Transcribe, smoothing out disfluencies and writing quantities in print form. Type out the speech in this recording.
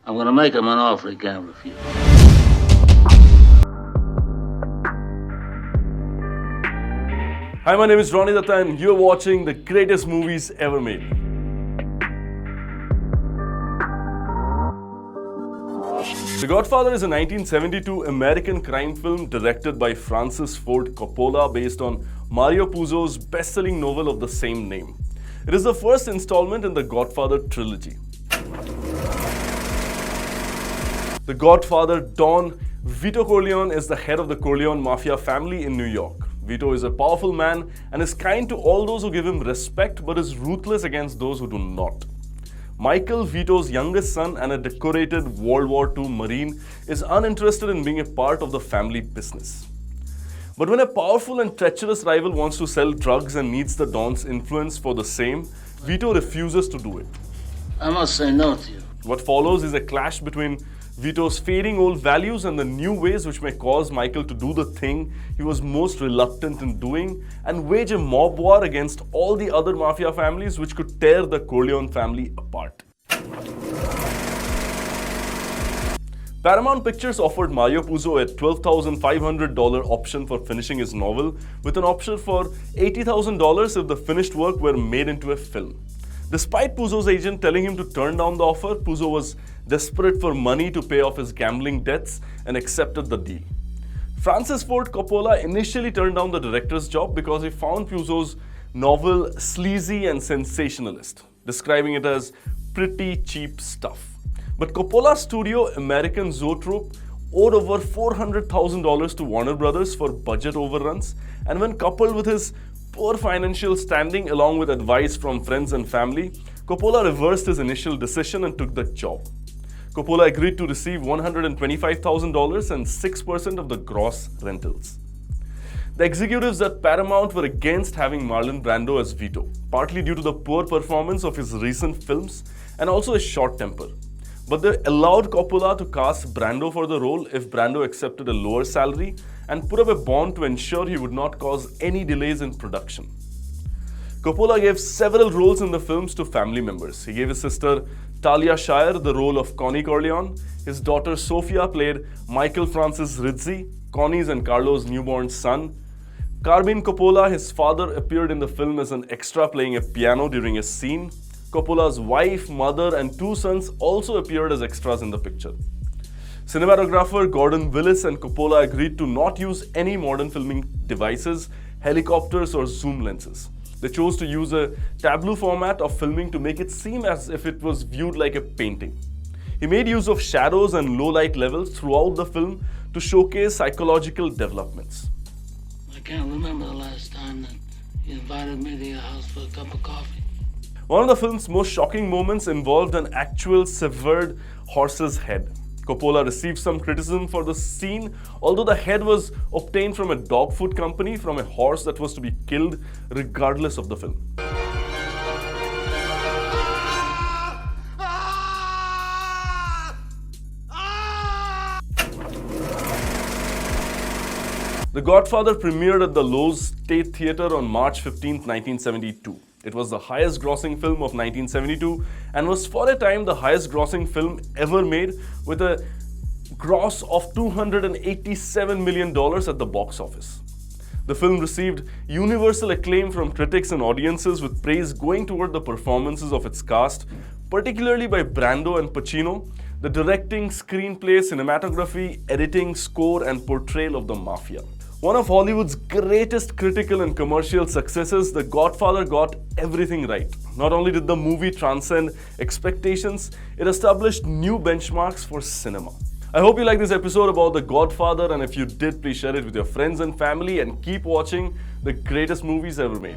I'm gonna make him an offer he can't refuse. Hi, my name is Ronnie Datta and you're watching the greatest movies ever made. The Godfather is a 1972 American crime film directed by Francis Ford Coppola based on Mario Puzo's best-selling novel of the same name. It is the first installment in the Godfather trilogy. The Godfather Don Vito Corleone is the head of the Corleone mafia family in New York. Vito is a powerful man and is kind to all those who give him respect but is ruthless against those who do not. Michael, Vito's youngest son and a decorated World War II Marine, is uninterested in being a part of the family business. But when a powerful and treacherous rival wants to sell drugs and needs the Don's influence for the same, Vito refuses to do it. I must say no to you. What follows is a clash between Vito's fading old values and the new ways which may cause Michael to do the thing he was most reluctant in doing and wage a mob war against all the other mafia families which could tear the Corleone family apart. Paramount Pictures offered Mario Puzo a $12,500 option for finishing his novel with an option for $80,000 if the finished work were made into a film. Despite Puzo's agent telling him to turn down the offer, Puzo was desperate for money to pay off his gambling debts and accepted the deal. Francis Ford Coppola initially turned down the director's job because he found Puzo's novel sleazy and sensationalist, describing it as pretty cheap stuff. But Coppola's studio, American Zoetrope, owed over $400,000 to Warner Brothers for budget overruns, and when coupled with his poor financial standing along with advice from friends and family, Coppola reversed his initial decision and took the job. Coppola agreed to receive $125,000 and 6% of the gross rentals. The executives at Paramount were against having Marlon Brando as Vito, partly due to the poor performance of his recent films and also his short temper. But they allowed Coppola to cast Brando for the role if Brando accepted a lower salary and put up a bond to ensure he would not cause any delays in production. Coppola gave several roles in the films to family members. He gave his sister Talia Shire the role of Connie Corleone. His daughter Sofia played Michael Francis Rizzi, Connie's and Carlo's newborn son. Carmine Coppola, his father, appeared in the film as an extra playing a piano during a scene. Coppola's wife, mother, and two sons also appeared as extras in the picture. Cinematographer Gordon Willis and Coppola agreed to not use any modern filming devices, helicopters, or zoom lenses. They chose to use a tableau format of filming to make it seem as if it was viewed like a painting. He made use of shadows and low light levels throughout the film to showcase psychological developments. I can't remember the last time that you invited me to your house for a cup of coffee. One of the film's most shocking moments involved an actual severed horse's head. Coppola received some criticism for the scene, although the head was obtained from a dog food company from a horse that was to be killed regardless of the film. The Godfather premiered at the Loew's State Theatre on March 15, 1972. It was the highest grossing film of 1972 and was for a time the highest grossing film ever made with a gross of $287 million at the box office. The film received universal acclaim from critics and audiences with praise going toward the performances of its cast, particularly by Brando and Pacino, the directing, screenplay, cinematography, editing, score, and portrayal of the mafia. One of Hollywood's greatest critical and commercial successes, The Godfather got everything right. Not only did the movie transcend expectations, it established new benchmarks for cinema. I hope you liked this episode about The Godfather, and if you did, please share it with your friends and family and keep watching the greatest movies ever made.